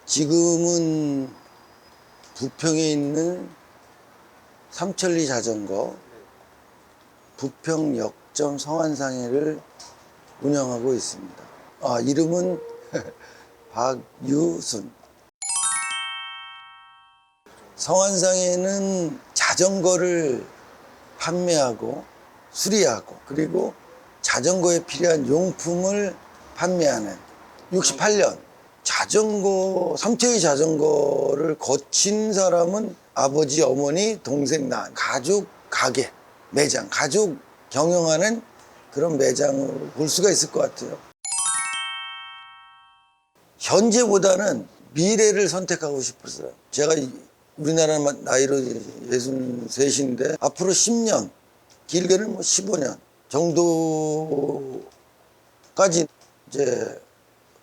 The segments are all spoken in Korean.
지금은 부평에 있는 삼천리 자전거 부평 역점 성안상해를 운영하고 있습니다. 이름은 박유순. 성안상해는 자전거를 판매하고 수리하고 그리고 자전거에 필요한 용품을 판매하는 68년 자전거, 삼천리 자전거를 거친 사람은 아버지, 어머니, 동생, 나 가족 가게, 매장, 가족 경영하는 그런 매장으로 볼 수가 있을 것 같아요. 현재보다는 미래를 선택하고 싶었어요. 제가 우리나라 나이로 63인데 앞으로 10년, 길게는 뭐 15년 정도까지 이제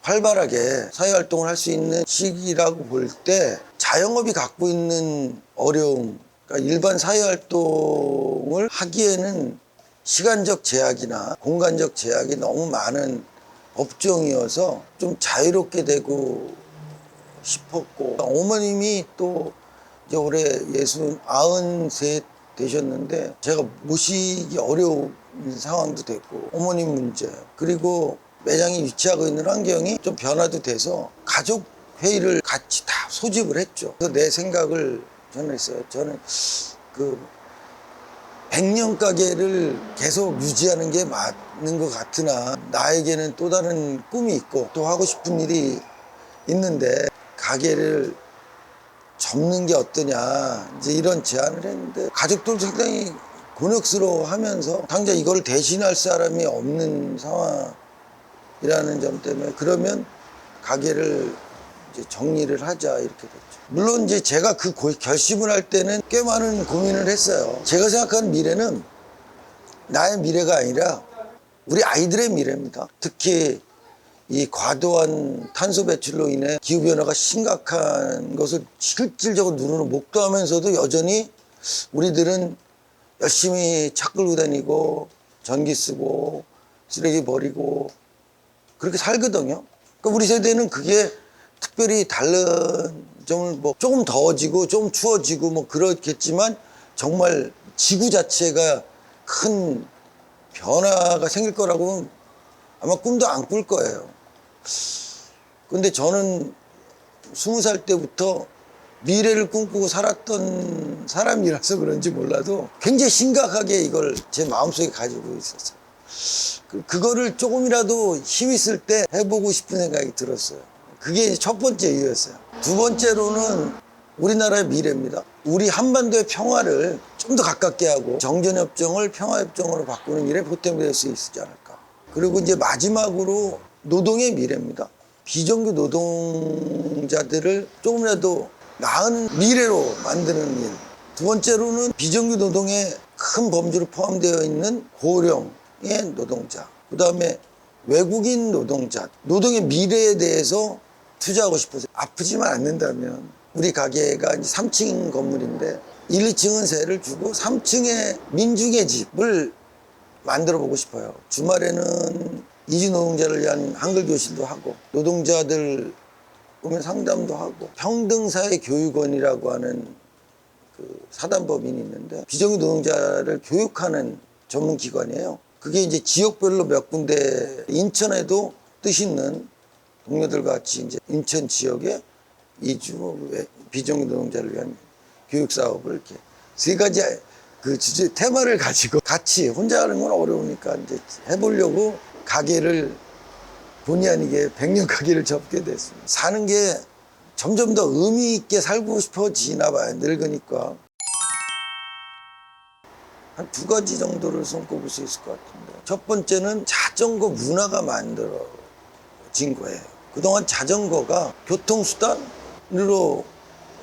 활발하게 사회활동을 할 수 있는 시기라고 볼 때 자영업이 갖고 있는 어려움, 그러니까 일반 사회활동을 하기에는 시간적 제약이나 공간적 제약이 너무 많은 업종이어서 좀 자유롭게 되고 싶었고, 어머님이 또 이제 올해 93 되셨는데 제가 모시기 어려운 상황도 됐고, 어머님 문제, 그리고 매장이 위치하고 있는 환경이 좀 변화도 돼서 가족 회의를 같이 다 소집을 했죠. 그래서 내 생각을 저는 했어요. 저는 그 100년 가게를 계속 유지하는 게 맞는 것 같으나 나에게는 또 다른 꿈이 있고 또 하고 싶은 일이 있는데 가게를 접는 게 어떠냐, 이제 이런 제안을 했는데 가족들도 상당히 곤혹스러워하면서 당장 이걸 대신할 사람이 없는 상황이라는 점 때문에 그러면 가게를 이제 정리를 하자 이렇게 됐죠. 물론 이제 제가 그 결심을 할 때는 꽤 많은 고민을 했어요. 제가 생각하는 미래는 나의 미래가 아니라 우리 아이들의 미래입니다. 특히 이 과도한 탄소 배출로 인해 기후변화가 심각한 것을 실질적으로 눈으로 목도하면서도 여전히 우리들은 열심히 차 끌고 다니고 전기 쓰고 쓰레기 버리고 그렇게 살거든요. 그러니까 우리 세대는 그게 특별히 다른 점을 뭐 조금 더워지고 좀 추워지고 뭐 그렇겠지만 정말 지구 자체가 큰 변화가 생길 거라고 아마 꿈도 안 꿀 거예요. 근데 저는 20살 때부터 미래를 꿈꾸고 살았던 사람이라서 그런지 몰라도 굉장히 심각하게 이걸 제 마음속에 가지고 있었어요. 그거를 조금이라도 힘 있을 때 해보고 싶은 생각이 들었어요. 그게 첫 번째 이유였어요. 두 번째로는 우리나라의 미래입니다. 우리 한반도의 평화를 좀 더 가깝게 하고 정전협정을 평화협정으로 바꾸는 일에 보탬이 될 수 있지 않을까. 그리고 이제 마지막으로 노동의 미래입니다. 비정규 노동자들을 조금이라도 나은 미래로 만드는 일. 두 번째로는 비정규 노동에 큰 범주로 포함되어 있는 고령의 노동자, 그 다음에 외국인 노동자, 노동의 미래에 대해서 투자하고 싶어서 아프지만 않는다면 우리 가게가 이제 3층 건물인데 1, 2층은 세를 주고 3층에 민중의 집을 만들어 보고 싶어요. 주말에는 이주 노동자를 위한 한글 교실도 하고 노동자들 오면 상담도 하고 평등사회교육원이라고 하는 그 사단법인이 있는데 비정규 노동자를 교육하는 전문 기관이에요. 그게 이제 지역별로 몇 군데, 인천에도 뜻 있는 동료들과 같이 이제 인천 지역에 이주 비정규 노동자를 위한 교육 사업을 이렇게 세 가지 그 주제 테마를 가지고 같이 혼자 하는 건 어려우니까 이제 해보려고 가게를 본의 아니게 100년 가게를 접게 됐습니다. 사는 게 점점 더 의미 있게 살고 싶어지나 봐요. 늙으니까. 한 두 가지 정도를 손꼽을 수 있을 것 같은데, 첫 번째는 자전거 문화가 만들어진 거예요. 그동안 자전거가 교통수단으로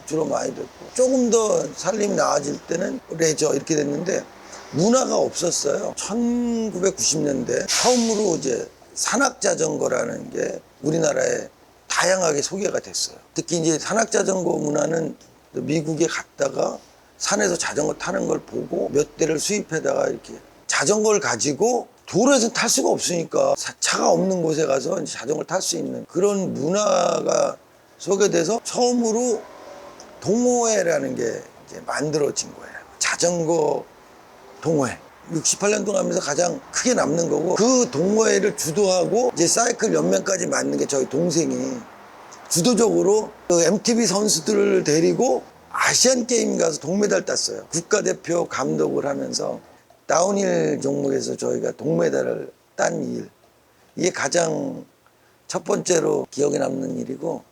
주로 많이 됐고 조금 더 살림이 나아질 때는 레저 이렇게 됐는데 문화가 없었어요. 1990년대 처음으로 이제 산악자전거라는 게 우리나라에 다양하게 소개가 됐어요. 특히 이제 산악자전거 문화는 미국에 갔다가 산에서 자전거 타는 걸 보고 몇 대를 수입해다가 이렇게 자전거를 가지고 도로에서 탈 수가 없으니까 차가 없는 곳에 가서 자전거를 탈 수 있는 그런 문화가 소개돼서 처음으로 동호회라는 게 이제 만들어진 거예요. 자전거 동호회. 68년도 하면서 가장 크게 남는 거고, 그 동호회를 주도하고 이제 사이클 연맹까지 만든 게 저희 동생이 주도적으로 그 MTB 선수들을 데리고 아시안 게임 가서 동메달 땄어요. 국가대표 감독을 하면서 다운힐 종목에서 저희가 동메달을 딴 일. 이게 가장 첫 번째로 기억에 남는 일이고,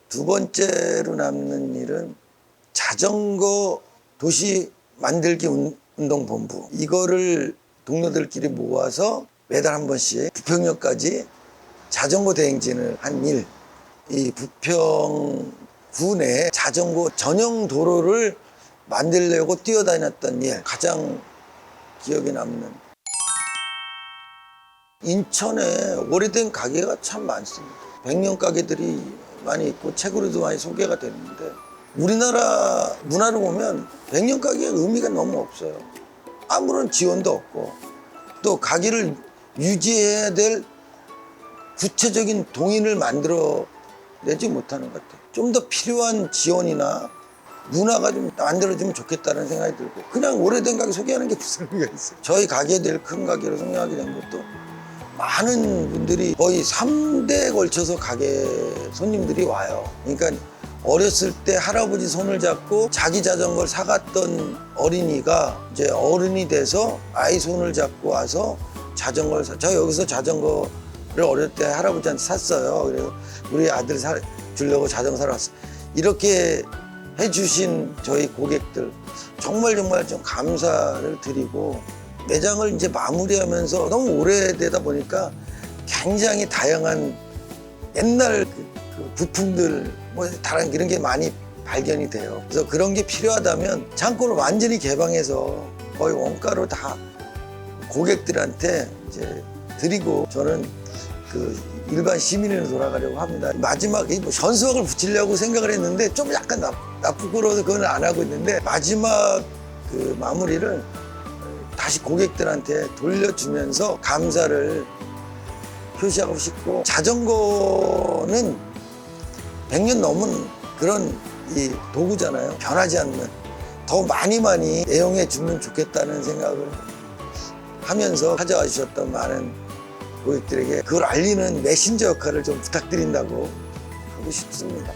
두 번째로 남는 일은 자전거 도시 만들기 운동본부. 이거를 동료들끼리 모아서 매달 한 번씩 부평역까지 자전거 대행진을 한 일. 이 부평구 내 자전거 전용 도로를 만들려고 뛰어다녔던 일. 가장 기억에 남는. 인천에 오래된 가게가 참 많습니다. 백년 가게들이 많이 있고 책으로도 많이 소개가 되는데, 우리나라 문화를 보면 백년 가게의 의미가 너무 없어요. 아무런 지원도 없고, 또 가게를 유지해야 될 구체적인 동인을 만들어 내지 못하는 것 같아요. 좀 더 필요한 지원이나 문화가 좀 만들어지면 좋겠다는 생각이 들고, 그냥 오래된 가게 소개하는 게 무슨 의미가 있어요. 저희 가게들 큰 가게로 소개하게 된 것도 많은 분들이 거의 3대에 걸쳐서 가게 손님들이 와요. 그러니까 어렸을 때 할아버지 손을 잡고 자기 자전거를 사갔던 어린이가 이제 어른이 돼서 아이 손을 잡고 와서 자전거를 저 여기서 자전거를 어릴 때 할아버지한테 샀어요. 그래서 우리 아들 주려고 자전거 사러 왔어요. 이렇게 해주신 저희 고객들 정말 좀 감사를 드리고, 매장을 이제 마무리하면서 너무 오래되다 보니까 굉장히 다양한 옛날 그 부품들, 뭐 다른 이런 게 많이 발견이 돼요. 그래서 그런 게 필요하다면 창고를 완전히 개방해서 거의 원가로 다 고객들한테 이제 드리고, 저는 그 일반 시민으로 돌아가려고 합니다. 마지막에 뭐 현수막을 붙이려고 생각을 했는데 좀 약간 부끄러워서 그건 안 하고 있는데, 마지막 그 마무리를 다시 고객들한테 돌려주면서 감사를 표시하고 싶고, 자전거는 100년 넘은 그런 이 도구잖아요. 변하지 않는, 더 많이 애용해 주면 좋겠다는 생각을 하면서 찾아와 주셨던 많은 고객들에게 그걸 알리는 메신저 역할을 좀 부탁드린다고 하고 싶습니다.